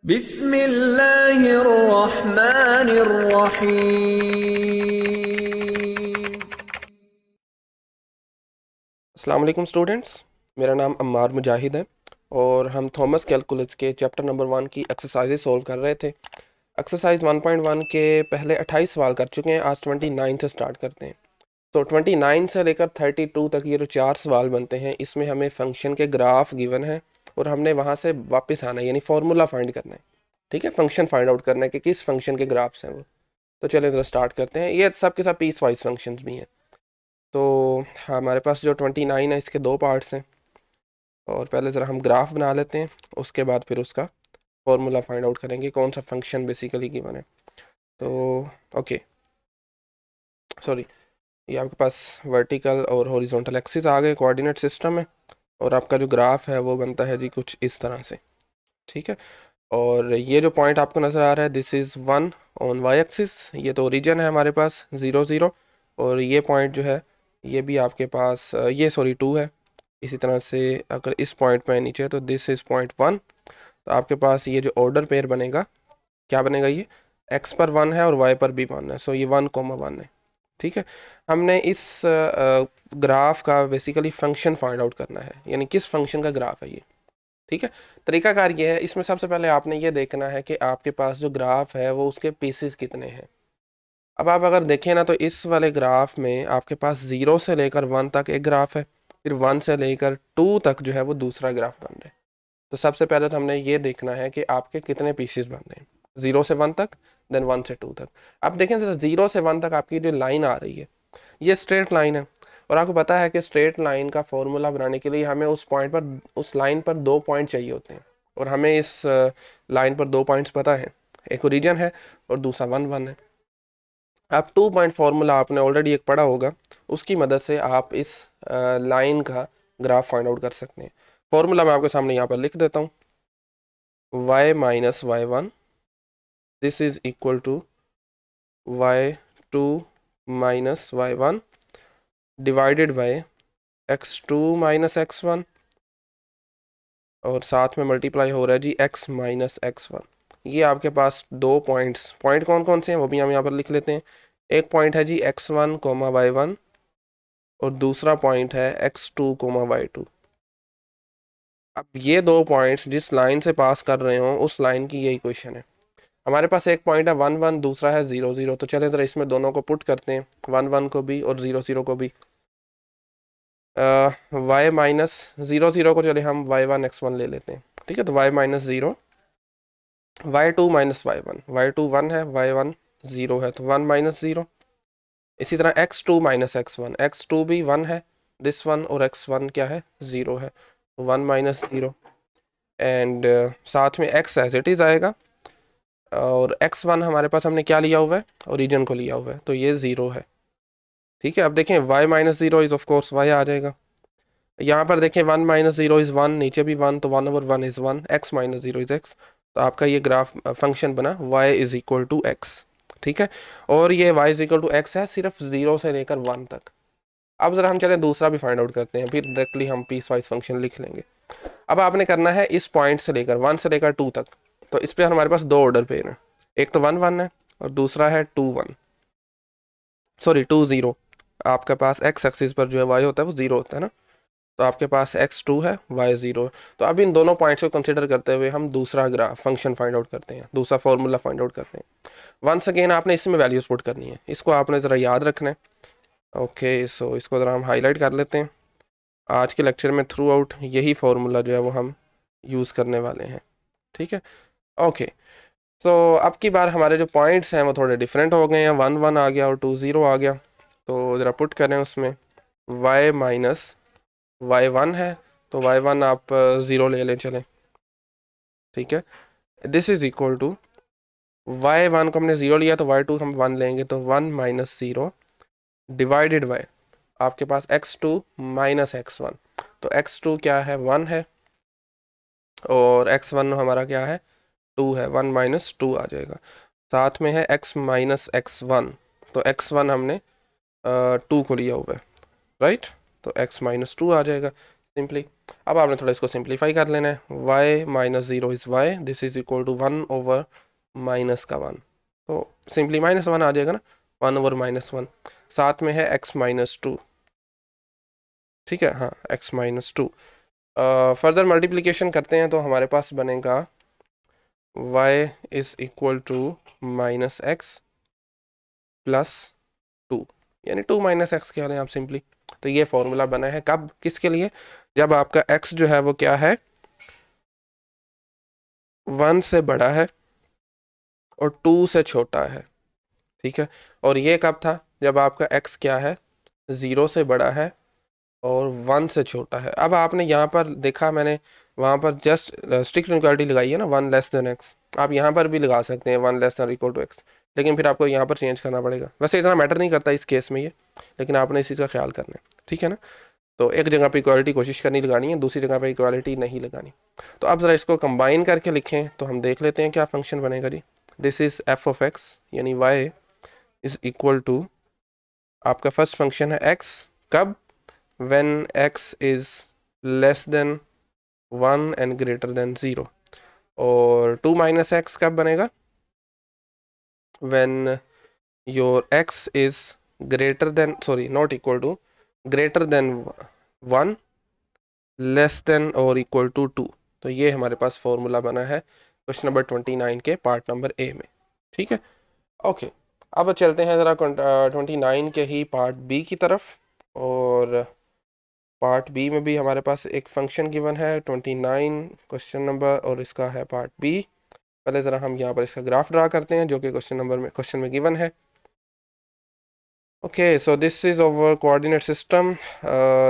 बिस्मिल्लाहिर्रहमानिर्रहीम। अस्सलाम वालेकुम स्टूडेंट्स, मेरा नाम अम्मार मुजाहिद है और हम थॉमस कैलकुलस के चैप्टर नंबर 1 की एक्सरसाइजेज सोल्व कर रहे थे। एक्सरसाइज 1.1 के पहले 28 सवाल कर चुके हैं। आज 29 से स्टार्ट करते हैं। तो 29 से लेकर 32 तक ये जो 4 सवाल बनते हैं, इसमें हमें फंक्शन के ग्राफ गिवन है और हमने वहाँ से वापस आना है, यानी फार्मूला फाइंड करना है। ठीक है, फंक्शन फाइंड आउट करना है कि किस फंक्शन के ग्राफ्स हैं वो। तो चलिए ज़रा स्टार्ट करते हैं। ये सब के सब पीस वाइज फंक्शन भी हैं। तो हमारे पास जो 29 है, इसके दो पार्ट्स हैं और पहले ज़रा हम ग्राफ बना लेते हैं, उसके बाद फिर उसका फॉर्मूला फाइंड आउट करेंगे कौन सा फंक्शन बेसिकली गिवन है। तो ओके, सॉरी, ये आपके पास वर्टिकल और हॉरिजॉन्टल एक्सिस आ गए, कोऑर्डिनेट सिस्टम है। और आपका जो ग्राफ है वो बनता है जी कुछ इस तरह से। ठीक है, और ये जो पॉइंट आपको नज़र आ रहा है, this is 1 on Y axis. ये तो ओरिजिन है हमारे पास 0 0। और ये पॉइंट जो है ये भी आपके पास ये सॉरी 2 है। इसी तरह से अगर इस पॉइंट पे नीचे है तो दिस इज़ पॉइंट 1। तो आपके पास ये जो ऑर्डर पेयर बनेगा, क्या बनेगा, ये x पर 1 है और y पर भी 1 है। सो ये 1,1 है। ठीक है, हमने इस ग्राफ का बेसिकली फंक्शन फाइंड आउट करना है, यानी किस फंक्शन का ग्राफ है ये। ठीक है, तरीकाकार ये है, इसमें सबसे पहले आपने ये देखना है कि आपके पास जो ग्राफ है वो उसके पीसेस कितने हैं। अब आप अगर देखें ना, तो इस वाले ग्राफ में आपके पास 0 से लेकर 1 तक एक ग्राफ है, फिर 1 से लेकर 2 तक जो है वो दूसरा ग्राफ बन रहा है। तो सबसे पहले तो हमने ये देखना है कि आपके कितने पीसेस बन रहे हैं, 0 से 1 तक, देन 1 से 2 तक। अब देखें जरा, 0 से 1 तक आपकी जो लाइन आ रही है ये स्ट्रेट लाइन है। और आपको पता है कि स्ट्रेट लाइन का फॉर्मूला बनाने के लिए हमें उस पॉइंट पर, उस लाइन पर 2 पॉइंट चाहिए होते हैं। और हमें इस लाइन पर 2 पॉइंट्स पता है, एक ओरिजिन है और दूसरा 1 1 है। आप 2 पॉइंट फार्मूला आपने ऑलरेडी एक पढ़ा होगा, उसकी मदद से आप इस लाइन का ग्राफ फाइंड आउट कर सकते हैं। फॉर्मूला मैं आपके सामने यहाँ पर लिख देता हूँ। y minus Y one, this is equal to y2 minus Y one divided by x2 minus x1, और साथ में मल्टीप्लाई हो रहा है जी x माइनस x1। ये आपके पास 2 पॉइंट्स, पॉइंट कौन कौन से हैं वो भी हम यहाँ पर लिख लेते हैं। एक पॉइंट है जी x1 कोमा y1 और दूसरा पॉइंट है x2 कोमा y2। अब ये 2 पॉइंट्स जिस लाइन से पास कर रहे हो उस लाइन की यही इक्वेशन है। हमारे पास एक पॉइंट है 1 1, दूसरा है 0 0। तो चले ज़रा इसमें दोनों को पुट करते हैं, 1 1 को भी और 0 0 को भी। y माइनस 0 0 को चले हम y1 x1 ले लेते हैं। ठीक है, तो y minus 0, y2 minus y1, y2 1 है, y1 0 है, तो 1 माइनस 0। इसी तरह x2 माइनस x1, x2 भी 1 है, दिस 1, और x1 क्या है, 0 है, तो 1 माइनस 0। एंड साथ में x एज इट इज़ आएगा, और x1 हमारे पास हमने क्या लिया हुआ है, ओरिजिन को लिया हुआ है, तो ये 0 है। ठीक है, अब देखें y minus 0 is of course y आ जाएगा। यहाँ पर देखें 1 माइनस 0 इज़ 1, नीचे भी 1, तो 1/1 is 1, x minus 0 is x। तो आपका ये ग्राफ फंक्शन बना y is equal to x। ठीक है, और ये y is equal to x है सिर्फ 0 से लेकर 1 तक। अब ज़रा हम चलें दूसरा भी फाइंड आउट करते हैं, फिर डायरेक्टली हम पीस वाइज फंक्शन लिख लेंगे। अब आपने करना है इस पॉइंट से लेकर 1 से लेकर 2 तक। तो इस पर हमारे पास 2 ऑर्डर पेयर हैं, एक तो 1 1 है और दूसरा है 2 1, सॉरी 2 0। आपके पास एक्स एक्सिस पर जो है वाई होता है वो 0 होता है ना, तो आपके पास x2 है, y 0 है। तो अब इन दोनों पॉइंट्स को कंसिडर करते हुए हम दूसरा ग्राफ फंक्शन फाइंड आउट करते हैं, दूसरा फॉर्मूला फाइंड आउट करते हैं। वंस अगेन आपने इसमें वैल्यूज पुट करनी है, इसको आपने ज़रा याद रखना है। ओके, सो इसको ज़रा हम हाईलाइट कर लेते हैं। आज के लेक्चर में थ्रू आउट यही फार्मूला जो है वो हम यूज़ करने वाले हैं। ठीक है, ओके। सो अब की बार हमारे जो पॉइंट्स हैं वो थोड़े डिफरेंट हो गए हैं, 1 1 आ गया और 2 0 आ गया। तो ज़रा पुट करें उसमें, y माइनस y1 है, तो y1 आप 0 ले लें चलें। ठीक है, this is equal to y1 को हमने 0 लिया तो y2 हम 1 लेंगे, तो 1 माइनस 0 डिवाइडेड बाय आपके पास x2 माइनस x1। तो x2 क्या है, 1 है, और x1 हमारा क्या है, 2 है, 1 माइनस 2 आ जाएगा। साथ में है x माइनस x1, तो x1 हमने 2 को लिया हुआ है, राइट, तो x माइनस 2 आ जाएगा सिंपली। अब आपने थोड़ा इसको सिंप्लीफाई कर लेना है। y minus zero is y, this is equal to 1 over minus का 1, तो सिंपली -1 आ जाएगा ना, 1 ओवर -1। साथ में है x माइनस टू, ठीक है, हाँ x minus two. Further multiplication करते हैं तो हमारे पास बनेगा y is equal to minus X plus two, यानी 2 माइनस एक्स कह रहे हैं आप सिंपली। तो ये फॉर्मूला बना है कब, किसके लिए, जब आपका x जो है वो क्या है, 1 से बड़ा है और 2 से छोटा है, ठीक है। और ये कब था, जब आपका x क्या है, 0 से बड़ा है और 1 से छोटा है। अब आपने यहाँ पर देखा, मैंने वहाँ पर जस्ट स्ट्रिक्ट इनक्वालिटी लगाई है ना, 1 लेस देन एक्स, आप यहाँ पर भी लगा सकते हैं 1 less than equal to X, लेकिन फिर आपको यहाँ पर चेंज करना पड़ेगा। वैसे इतना मैटर नहीं करता इस केस में ये, लेकिन आपने इस चीज़ का ख्याल करना है, ठीक है ना। तो एक जगह पे इक्वालिटी कोशिश करनी लगानी है, दूसरी जगह पे इक्वालिटी नहीं लगानी। तो अब ज़रा इसको कंबाइन करके लिखें तो हम देख लेते हैं क्या फंक्शन बनेगा जी। This is f of x, यानी वाई इज़ इक्वल टू, आपका फर्स्ट फंक्शन है एक्स, कब, when x is less than 1 and greater than 0। और 2 माइनस एक्स कब बनेगा, when your x is greater than, sorry not equal to, greater than 1 less than और equal to 2। तो ये हमारे पास फॉर्मूला बना है क्वेश्चन नंबर 29 के पार्ट नंबर ए में, ठीक है। ओके, अब चलते हैं ज़रा 29 के ही पार्ट बी की तरफ। और पार्ट बी में भी हमारे पास एक फंक्शन गिवन है 29 क्वेश्चन नंबर, और इसका है पार्ट बी। पहले ज़रा हम यहाँ पर इसका ग्राफ ड्रा करते हैं जो कि क्वेश्चन में गिवन है। Okay, so this is over coordinate system,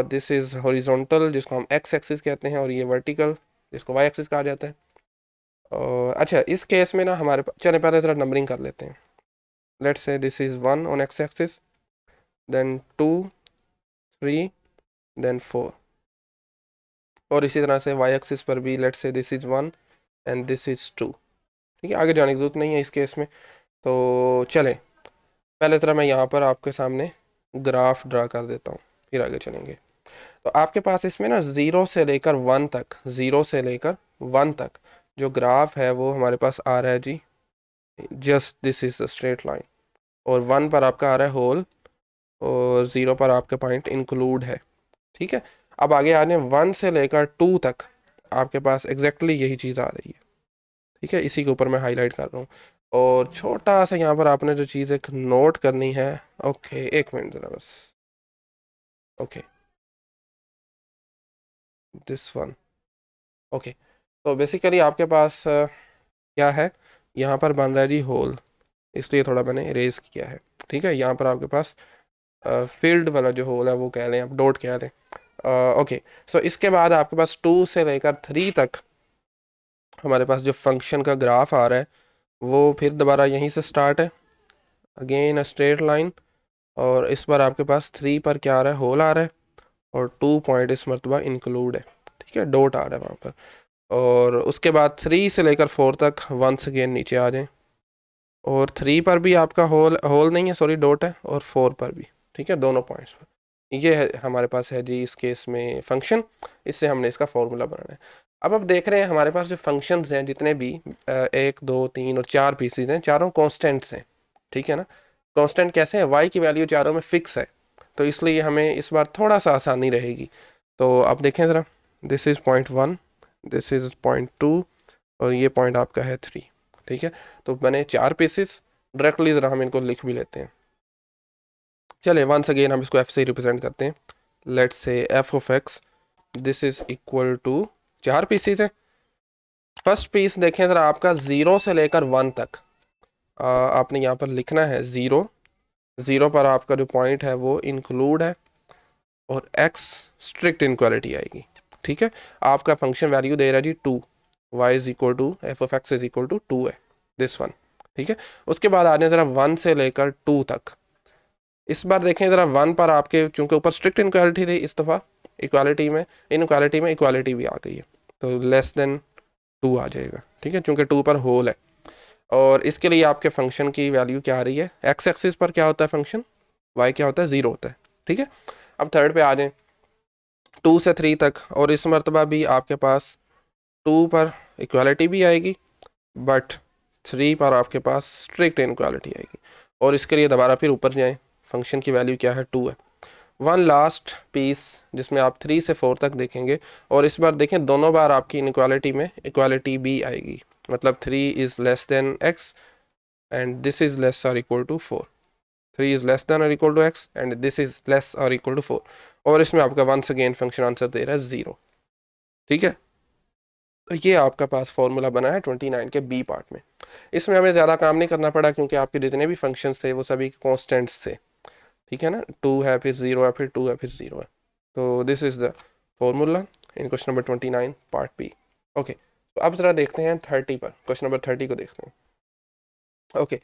this is horizontal जिसको हम एक्स एक्सिस कहते हैं, और ये वर्टिकल जिसको वाई एक्सिस कहा जाता है। और अच्छा, इस केस में ना हमारे पास, चले पहले ज़रा नंबरिंग कर लेते हैं। Let's say this is 1 on X axis, then 2, 3, then 4। और इसी तरह से वाई एक्सिस पर भी let's say this is 1 and this is 2, ठीक है। आगे जाने की जरूरत नहीं है इस केस में। तो चलें, पहले तरह मैं यहाँ पर आपके सामने ग्राफ ड्रा कर देता हूँ, फिर आगे चलेंगे। तो आपके पास इसमें ना 0 से लेकर 1 तक, 0 से लेकर 1 तक जो ग्राफ है वो हमारे पास आ रहा है जी, just this is the straight line. और 1 पर आपका आ रहा है होल, और 0 पर आपका पॉइंट इंक्लूड है, ठीक है। अब आगे आने 1 से लेकर 2 तक आपके पास एग्जैक्टली यही चीज़ आ रही है, ठीक है। इसी के ऊपर मैं हाईलाइट कर रहा हूँ। और छोटा सा यहाँ पर आपने जो चीज़ एक नोट करनी है, ओके एक मिनट ज़रा बस, ओके दिस वन, ओके। तो बेसिकली आपके पास क्या है, यहाँ पर बन रहा है जी होल, इसलिए थोड़ा मैंने इरेज किया है, ठीक है। यहाँ पर आपके पास फील्ड वाला जो होल है वो कह लें, आप डॉट कह लें, ओके। सो इसके बाद आपके पास 2 से लेकर 3 तक हमारे पास जो फंक्शन का ग्राफ आ रहा है वो फिर दोबारा यहीं से स्टार्ट है, अगेन अ स्ट्रेट लाइन। और इस बार आपके पास 3 पर क्या आ रहा है, होल आ रहा है, और 2 पॉइंट इस मरतबा इंक्लूड है, ठीक है, डॉट आ रहा है वहाँ पर। और उसके बाद 3 से लेकर 4 तक वंस अगेन नीचे आ जाएं, और 3 पर भी आपका होल होल नहीं है, सॉरी डॉट है, और 4 पर भी, ठीक है, दोनों पॉइंट्स पर। ये है हमारे पास है जी इस केस में फंक्शन, इससे हमने इसका फॉर्मूला बनाना है। अब देख रहे हैं हमारे पास जो फंक्शंस हैं जितने भी 1, 2, 3 और 4 पीसीज हैं, चारों कॉन्स्टेंट्स हैं, ठीक है ना। कांस्टेंट कैसे है, y की वैल्यू चारों में फिक्स है, तो इसलिए हमें इस बार थोड़ा सा आसानी रहेगी। तो आप देखें ज़रा, this is point 1, this is point 2, और ये पॉइंट आपका है 3, ठीक है। तो बने 4 पीसेस, डायरेक्टली ज़रा हम इनको लिख भी लेते हैं। चलिए वंस अगेन हम इसको f से रिप्रेजेंट करते हैं। Let's say f of x, this is equal to, 4 pieces है। फर्स्ट पीस देखें ज़रा, आपका 0 से लेकर 1 तक आपने यहाँ पर लिखना है 0, 0 पर आपका जो पॉइंट है वो इंक्लूड है, और x स्ट्रिक्ट इनक्वालिटी आएगी, ठीक है। आपका फंक्शन वैल्यू दे रहा है जी 2, y is equal to F of X is equal to 2 है, दिस वन, ठीक है। उसके बाद आने ज़रा 1 से लेकर 2 तक, इस बार देखें ज़रा 1 पर आपके चूंकि ऊपर स्ट्रिक्ट इनक्वालिटी थी, इस दफ़ा इक्वालिटी में इक्वालिटी भी आ गई है, तो लेस देन 2 आ जाएगा, ठीक है, चूंकि 2 पर होल है। और इसके लिए आपके फंक्शन की वैल्यू क्या आ रही है, एक्स एक्सिस पर क्या होता है फंक्शन, y क्या होता है, 0 होता है, ठीक है। अब थर्ड पे आ जाएं, 2 से 3 तक, और इस मरतबा भी आपके पास 2 पर इक्वालिटी भी आएगी बट 3 पर आपके पास स्ट्रिक्ट इनक्वालिटी आएगी। और इसके लिए दोबारा फिर ऊपर जाएं, फंक्शन की वैल्यू क्या है 2 है। वन लास्ट पीस जिसमें आप 3 से 4 तक देखेंगे, और इस बार देखें दोनों बार आपकी इनक्वालिटी में इक्वालिटी भी आएगी, मतलब 3 is less than x and this is less और equal to 4। 3 is less than और equal to x and this is less और इक्वल टू 4, और इसमें आपका वंस अगेन फंक्शन आंसर दे रहा है 0। ठीक है, तो ये आपका पास फॉर्मूला बना है 29 के बी पार्ट में। इसमें हमें ज़्यादा काम नहीं करना पड़ा क्योंकि आपके जितने भी फंक्शंस थे वो सभी कॉन्स्टेंट्स थे। ठीक है ना, 2 है फिर 0 है फिर 2 है फिर 0 है। तो this is the formula in question number 29 part B. Okay, तो अब ज़रा देखते हैं 30 पर, क्वेश्चन नंबर 30 को देखते हैं। ओके,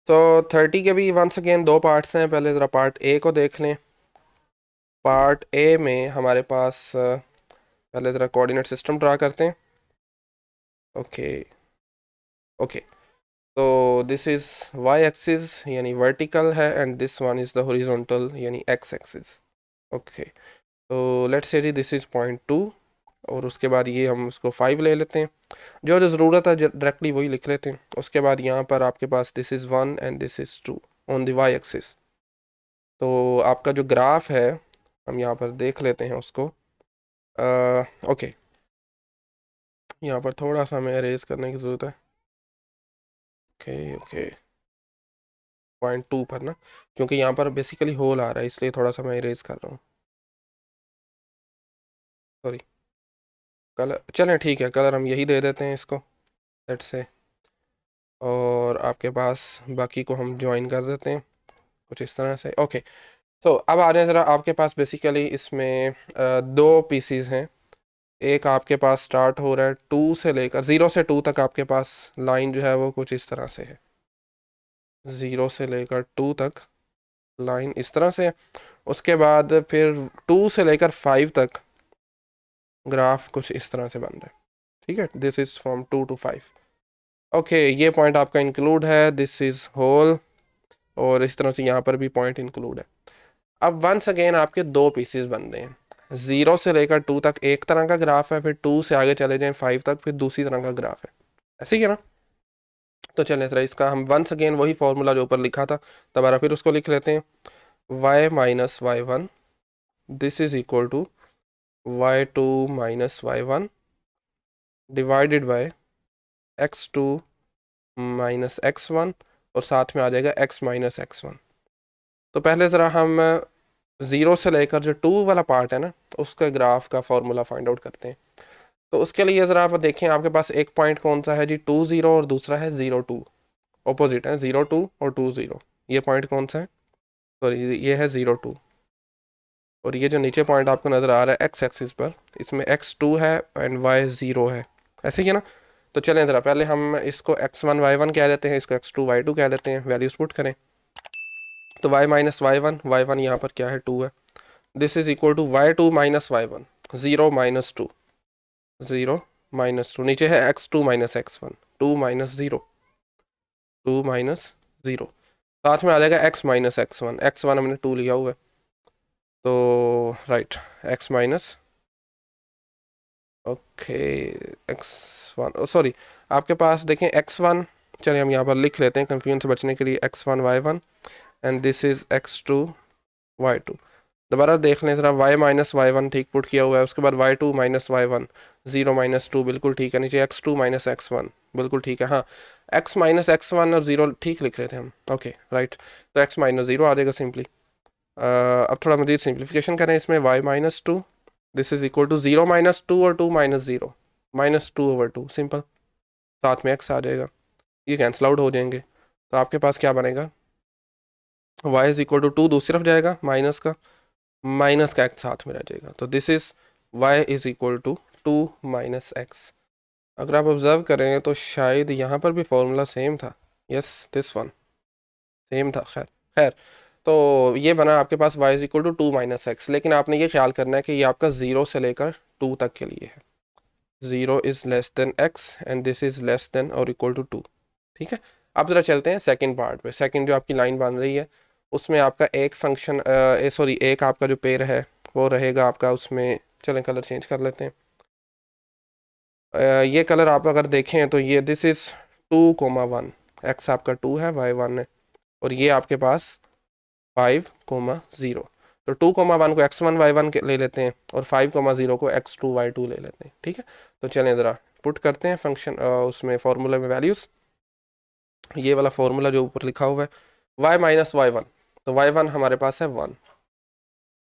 तो 30 के भी वंस अगेन दो पार्ट्स हैं। पहले ज़रा पार्ट ए को देख लें। पार्ट ए में हमारे पास पहले ज़रा कोऑर्डिनेट सिस्टम ड्रा करते हैं। ओके ओके, तो दिस इज़ वाई एक्सिस यानी वर्टिकल है and this one is the horizontal यानी एक्स एक्सिस। ओके, तो let's say this is point 2, और उसके बाद ये हम उसको 5 ले लेते हैं। जो जो ज़रूरत है डायरेक्टली वही लिख लेते हैं। उसके बाद यहाँ पर आपके पास this is 1 and this is 2 on the y axis. तो आपका जो ग्राफ है हम यहाँ पर देख लेते हैं उसको। ओके, यहाँ पर थोड़ा सा हमें अरेज करने की ज़रूरत है। ओके ओके, पॉइंट 2 पर ना, क्योंकि यहाँ पर बेसिकली होल आ रहा है इसलिए थोड़ा सा मैं इरेज कर रहा हूँ। सॉरी, कलर चलें ठीक है, कलर हम यही दे देते हैं इसको, लेट्स से। और आपके पास बाकी को हम ज्वाइन कर देते हैं कुछ इस तरह से। ओके, तो अब आ जाए ज़रा, आपके पास बेसिकली इसमें दो पीसीज हैं। एक आपके पास स्टार्ट हो रहा है 2 से लेकर 0 से 2 तक, आपके पास लाइन जो है वो कुछ इस तरह से है। 0 से लेकर 2 तक लाइन इस तरह से है। उसके बाद फिर 2 से लेकर 5 तक ग्राफ कुछ इस तरह से बन रहा है। ठीक है, this is from 2 to 5। Okay, ये पॉइंट आपका इंक्लूड है, दिस इज़ होल, और इस तरह से यहाँ पर भी पॉइंट इंक्लूड है। अब वंस अगेन आपके दो पीसेस बन रहे हैं। 0 से लेकर 2 तक एक तरह का ग्राफ है, फिर 2 से आगे चले जाएं 5 तक फिर दूसरी तरह का ग्राफ है। ऐसे ही है ना? तो चलें ज़रा इसका हम वंस अगेन वही फॉर्मूला जो ऊपर लिखा था दोबारा फिर उसको लिख लेते हैं। y minus Y one this is equal to y2 minus Y one divided by x2 minus x1, और साथ में आ जाएगा x माइनस x1। तो पहले ज़रा हम 0 से लेकर जो 2 वाला पार्ट है ना उसका ग्राफ का फॉर्मूला फाइंड आउट करते हैं। तो उसके लिए ज़रा आप देखें, आपके पास एक पॉइंट कौन सा है जी 2 0, और दूसरा है 0 2, ऑपोजिट है 0 2 और 2 0। ये पॉइंट कौन सा है? सॉरी, ये है 0 2, और ये जो नीचे पॉइंट आपको नज़र आ रहा है एक्स एक्सिस पर, इसमें x2 है एंड y0 है। ऐसे ही है ना? तो चलें ज़रा पहले हम इसको x1 y1 कह लेते हैं, इसको x2 y2 कह लेते हैं। वैल्यूज पुट करें तो y माइनस वाई वन यहाँ पर क्या है 2 है। This is equal to y2 minus Y one 0 minus 2, 0 minus 2, नीचे है x2 minus x1 2 minus 0, 2 minus 0, साथ में आ जाएगा x माइनस x1, x1 हमने 2 लिया हुआ है तो right x minus okay x1, sorry आपके पास देखें x1, चलिए हम यहाँ पर लिख लेते हैं कंफ्यूजन से बचने के लिए x1 y1 and this is x2 y2। दोबारा देख लें ज़रा, y माइनस वाई वन ठीक पुट किया हुआ है, उसके बाद y2 minus Y one 0 minus 2 बिल्कुल ठीक है, नीचे x2 माइनस x1 बिल्कुल ठीक है। हाँ, x माइनस x1 और 0 ठीक लिख रहे थे हम। ओके राइट, तो x माइनस 0 आ जाएगा सिंपली। अब थोड़ा मजीद सिंप्लीफिकेशन करें इसमें, y minus 2 this is equal to 0 minus 2 और 2 माइनस 0 माइनस 2 ओवर 2 सिंपल, साथ में x आ जाएगा, ये कैंसिल आउट हो जाएंगे। तो आपके पास क्या बनेगा, y इज इक्वल टू 2 दूसरी तरफ जाएगा माइनस का x साथ में रह जाएगा। तो this is y is equal to 2 minus X. अगर आप ऑब्जर्व करें तो शायद यहाँ पर भी फॉर्मूला सेम था, यस दिस वन सेम था। खैर खैर, तो ये बना आपके पास y is equal to 2 minus X, लेकिन आपने ये ख्याल करना है कि ये आपका 0 से लेकर 2 तक के लिए है। 0 is less than x and this is less than और इक्वल टू 2। ठीक है, अब ज़रा चलते हैं सेकंड पार्ट पे। सेकंड जो आपकी लाइन बन रही है उसमें आपका एक फंक्शन सॉरी एक आपका जो पेयर है वो रहेगा आपका उसमें चलें कलर चेंज कर लेते हैं। ये कलर आप अगर देखें तो ये दिस इज़ 2,1, एक्स आपका 2 है, वाई 1 है, और ये आपके पास 5,0। तो 2,1 को x1 y1 ले लेते हैं और 5,0 को x2 y2 ले लेते हैं। ठीक है, तो चलें ज़रा पुट करते हैं फंक्शन उसमें फार्मूले में वैल्यूज़। ये वाला फार्मूला जो ऊपर लिखा हुआ है y माइनस वाई वन, तो y1 हमारे पास है 1,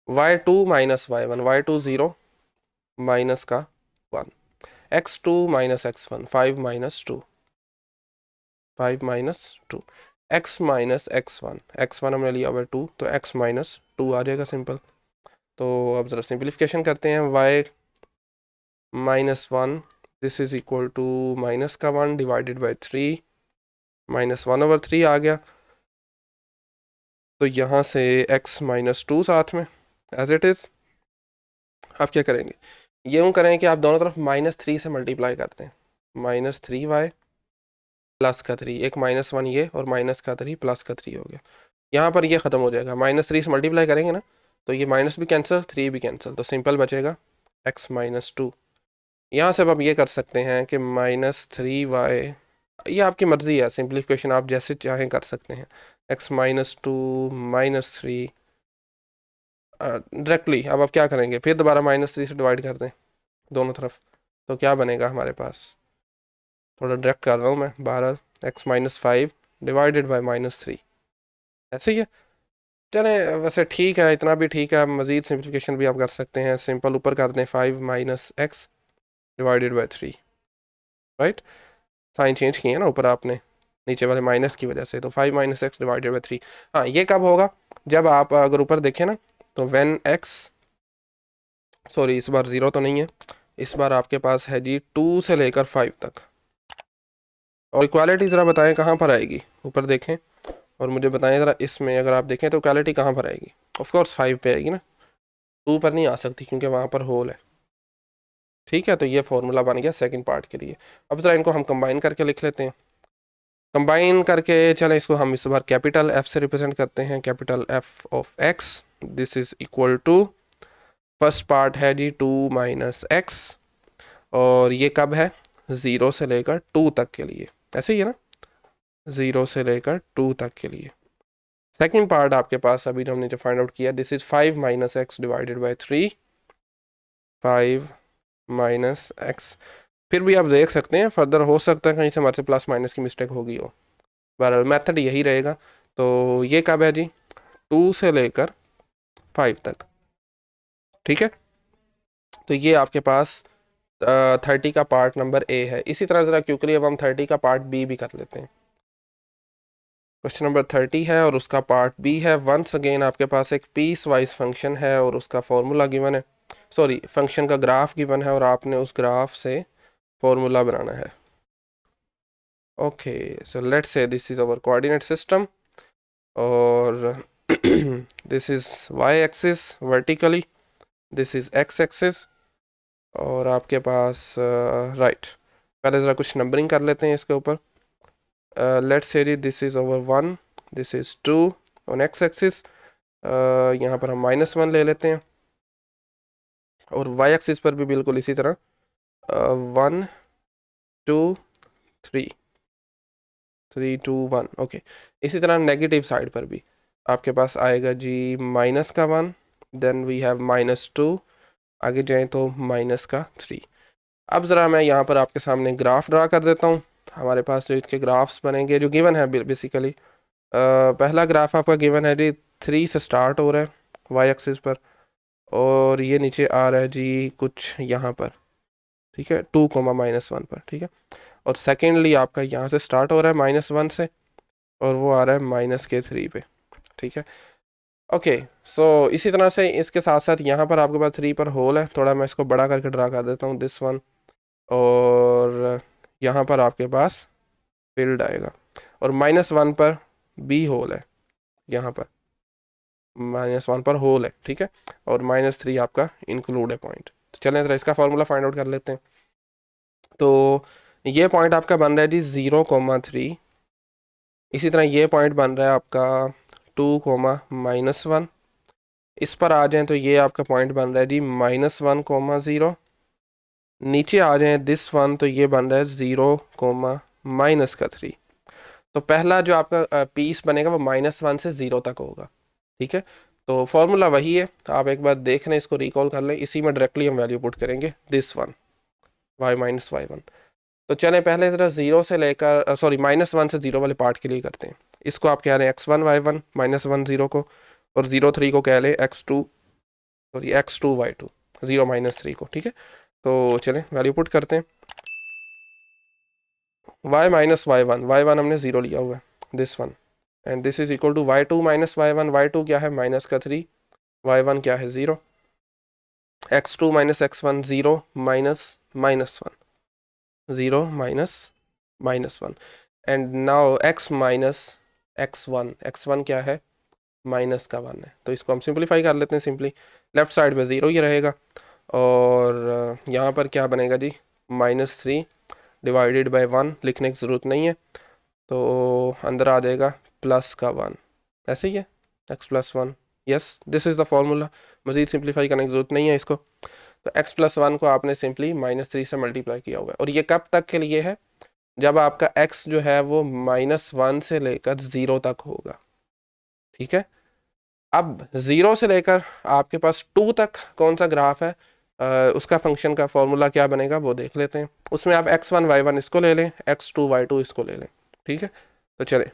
y2 minus y1, y2 0 minus का 1, x2 minus x1 5 minus 2, 5 minus 2, x minus x1, x1 हमने लिया हुआ है 2, तो x माइनस 2 आ जाएगा सिंपल। तो अब ज़रा सिंप्लीफिकेशन करते हैं, y minus 1 this is equal to minus का 1 डिवाइडेड बाई 3, -1/3 आ गया। तो यहाँ से x माइनस 2 साथ में एज इट इज़। आप क्या करेंगे, यूँ करें कि आप दोनों तरफ -3 से मल्टीप्लाई करते हैं, -3y प्लस का 3, एक -1 ये और माइनस का 3 प्लस का 3 हो गया। यहाँ पर ये ख़त्म हो जाएगा, -3 से मल्टीप्लाई करेंगे ना, तो ये माइनस भी कैंसिल, 3 भी कैंसिल, तो सिंपल बचेगा x माइनस 2। यहाँ से अब आप ये कर सकते हैं कि -3y, ये आपकी मर्ज़ी है, सिंप्लीफिकेशन आप जैसे चाहें कर सकते हैं, x माइनस 2 -3 डायरेक्टली। अब आप क्या करेंगे, फिर दोबारा -3 से डिवाइड कर दें दोनों तरफ, तो क्या बनेगा हमारे पास, थोड़ा डायरेक्ट कर रहा हूँ मैं, 12 x माइनस 5 डिवाइडेड बाई -3, ऐसे ही है। चलें वैसे ठीक है, इतना भी ठीक है। मज़ीद सिंप्लीफिकेशन भी आप कर सकते हैं, सिंपल ऊपर कर दें 5 minus X divided by 3, right, sign change किए ना ऊपर आपने नीचे वाले माइनस की वजह से, तो 5 माइनस एक्स डिवाइडेड बाई 3। हाँ, ये कब होगा, जब आप अगर ऊपर देखें ना, तो व्हेन एक्स, सॉरी इस बार 0 तो नहीं है, इस बार आपके पास है जी 2 से लेकर 5 तक। और इक्वालिटी ज़रा बताएं कहाँ पर आएगी, ऊपर देखें और मुझे बताएं ज़रा, इसमें अगर आप देखें तो इक्वालिटी कहाँ पर आएगी, ऑफ कोर्स 5 पे आएगी ना, 2 पर नहीं आ सकती क्योंकि वहाँ पर होल है। ठीक है, तो ये फॉर्मूला बन गया सेकंड पार्ट के लिए। अब ज़रा इनको हम कंबाइन करके लिख लेते हैं, कंबाइन करके चलें इसको हम इस बार कैपिटल F से रिप्रेजेंट करते हैं, capital F of x, this is equal to, first part है जी 2 माइनस एक्स, और ये कब है, 0 से लेकर 2 तक के लिए, ऐसे ही है ना, 0 से लेकर 2 तक के लिए। सेकंड पार्ट आपके पास अभी जो हमने जो फाइंड आउट किया, this is 5 minus X divided by 3, 5 minus x. फिर भी आप देख सकते हैं फर्दर हो सकता है कहीं से हमारे से प्लस माइनस की मिस्टेक होगी हो, बहरहाल मेथड यही रहेगा। तो ये कब है जी, 2 से लेकर 5 तक, ठीक है। तो ये आपके पास 30 का पार्ट नंबर ए है। इसी तरह ज़रा क्योंकि अब हम 30 का पार्ट बी भी कर लेते हैं। क्वेश्चन नंबर 30 है और उसका पार्ट बी है। वंस अगेन आपके पास एक पीस वाइज फंक्शन है और उसका फॉर्मूला गिवन है, सॉरी फंक्शन का ग्राफ गिवन है और आपने उस ग्राफ से फॉर्मूला बनाना है। Okay, so let's say this is our coordinate system और this is Y axis vertically, this is X axis, और आपके पास राइट पहले ज़रा कुछ नंबरिंग कर लेते हैं इसके ऊपर। Let's say this is over 1, this is 2 on X axis, यहाँ पर हम -1 ले लेते हैं, और वाई एक्सिस पर भी बिल्कुल इसी तरह 1 2 3 3 2 1। ओके, इसी तरह नेगेटिव साइड पर भी आपके पास आएगा जी -1, देन वी हैव -2, आगे जाएं तो -3। अब ज़रा मैं यहाँ पर आपके सामने ग्राफ ड्रा कर देता हूँ। हमारे पास जो इसके ग्राफ्स बनेंगे जो गिवन है बेसिकली, पहला ग्राफ आपका गिवन है जी 3 से स्टार्ट हो रहा है वाई एक्सिस पर, और ये नीचे आ रहा है जी कुछ यहाँ पर, ठीक है, 2 -1 पर, ठीक है। और सेकेंडली आपका यहाँ से स्टार्ट हो रहा है -1 से और वो आ रहा है -3 पे, ठीक है। ओके, सो इसी तरह से इसके साथ साथ यहाँ पर आपके पास 3 पर होल है, थोड़ा मैं इसको बड़ा करके ड्रा कर देता हूँ दिस वन, और यहाँ पर आपके पास फील्ड आएगा, और -1 पर बी होल है, यहाँ पर -1 पर होल है, ठीक है, और -3 आपका इंक्लूड है पॉइंट। तो चलें ज़रा इसका फार्मूला फाइंड आउट कर लेते हैं। तो ये पॉइंट आपका बन रहा है जी 0,3, इसी तरह ये पॉइंट बन रहा है आपका 2, -1, इस पर आ जाएं तो ये आपका पॉइंट बन रहा है जी -1, 0। नीचे आ जाएं दिस वन तो ये बन रहा है 0, -3। तो पहला जो आपका पीस बनेगा वो -1 से 0 तक होगा। ठीक है, तो फॉर्मूला वही है, आप एक बार देख लें, इसको रिकॉल कर लें, इसी में डायरेक्टली हम वैल्यू पुट करेंगे दिस वन y-y1। तो चलें पहले ज़रा 0 से लेकर सॉरी -1 से 0 वाले पार्ट के लिए करते हैं। इसको आप कह रहे हैं x1 y1 -1 0 को, और 0 3 को कह लें x2 सॉरी x2 y2 0 -3 को। ठीक है, तो चलें वैल्यू पुट करते हैं। y-y1 हमने 0 लिया हुआ है, this one, and this is equal to y2 -y1। y2 क्या है -3, y1 क्या है 0, x2 -x1 0 -1 0 -1, and now x x1 क्या है -1 है। तो इसको हम सिंप्लीफाई कर लेते हैं सिंपली, लेफ्ट साइड में 0 ही रहेगा, और यहाँ पर क्या बनेगा जी -3 डिवाइडेड बाय 1, लिखने की ज़रूरत नहीं है, तो अंदर आ जाएगा +1, ऐसे ही है x+1। Yes, this is the formula, मज़ीद सिंप्लीफाई करने की ज़रूरत नहीं है इसको। तो x+1 को आपने सिंपली -3 से मल्टीप्लाई किया हुआ है, और ये कब तक के लिए है, जब आपका x जो है वो -1 से लेकर 0 तक होगा। ठीक है, अब 0 से लेकर आपके पास 2 तक कौन सा ग्राफ है, उसका फंक्शन का फॉर्मूला क्या बनेगा वो देख लेते हैं। उसमें आप x1 y1 इसको ले लें, x2 y2 इसको ले लें। ठीक है, तो चले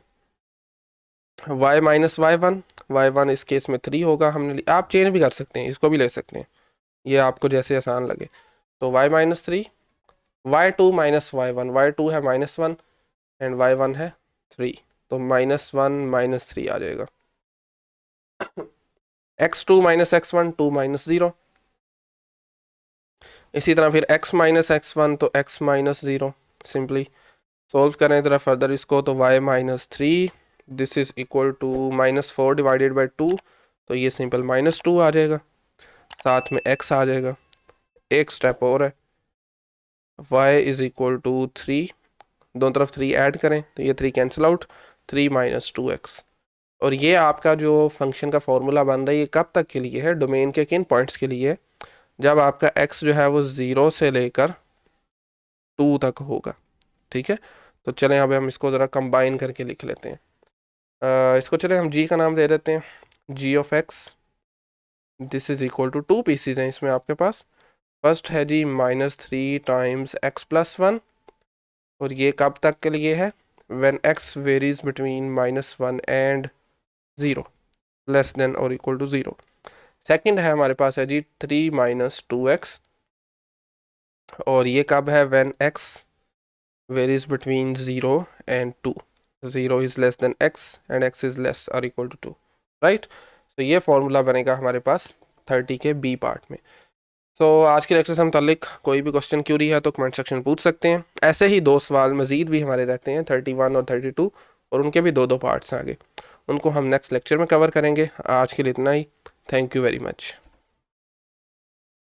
y-y1 इस केस में 3 होगा, हमने आप चेंज भी कर सकते हैं, इसको भी ले सकते हैं, ये आपको जैसे आसान लगे। तो y-3 y2 y1 है -1 एंड y1 है 3, तो -1 -3 आ जाएगा। x2 x1 2 -0, इसी तरह फिर x x1 तो x -0, सिंपली सोल्व करें ज़रा फर्दर इसको, तो y-3 this is equal to -4 divided by 2, तो ये सिंपल -2 आ जाएगा, साथ में x आ जाएगा। एक स्टेप और है, y इज इक्वल टू 3, दोनों तरफ 3 ऐड करें तो ये 3 कैंसिल आउट, 3 -2x। और ये आपका जो फंक्शन का फॉर्मूला बन रहा है ये कब तक के लिए है, डोमेन के किन पॉइंट्स के लिए, जब आपका x जो है वो 0 से लेकर 2 तक होगा। ठीक है, तो चलें अब हम इसको ज़रा कंबाइन करके लिख लेते हैं। इसको चलें हम g का नाम दे देते हैं, g of x, this is equal to 2 pieces हैं इसमें आपके पास। फर्स्ट है जी -3 टाइम्स x+1, और ये कब तक के लिए है, when x varies between -1 and 0, less than और इक्वल टू 0। सेकंड है हमारे पास है जी 3 -2x, और ये कब है, when x varies between 0 and 2, 0 is less than x and x is less और इक्वल टू 2, राइट। तो ये फॉर्मूला बनेगा हमारे पास 30 के बी पार्ट में। सो आज के लेक्चर से मुतालिक कोई भी क्वेश्चन क्यूरी है तो कमेंट सेक्शन में पूछ सकते हैं। ऐसे ही 2 सवाल मज़ीद भी हमारे रहते हैं 31 और 32, और उनके भी 2 पार्ट्स हैं आगे, उनको हम नेक्स्ट लेक्चर में कवर करेंगे। आज के लिए इतना ही, थैंक यू वेरी मच।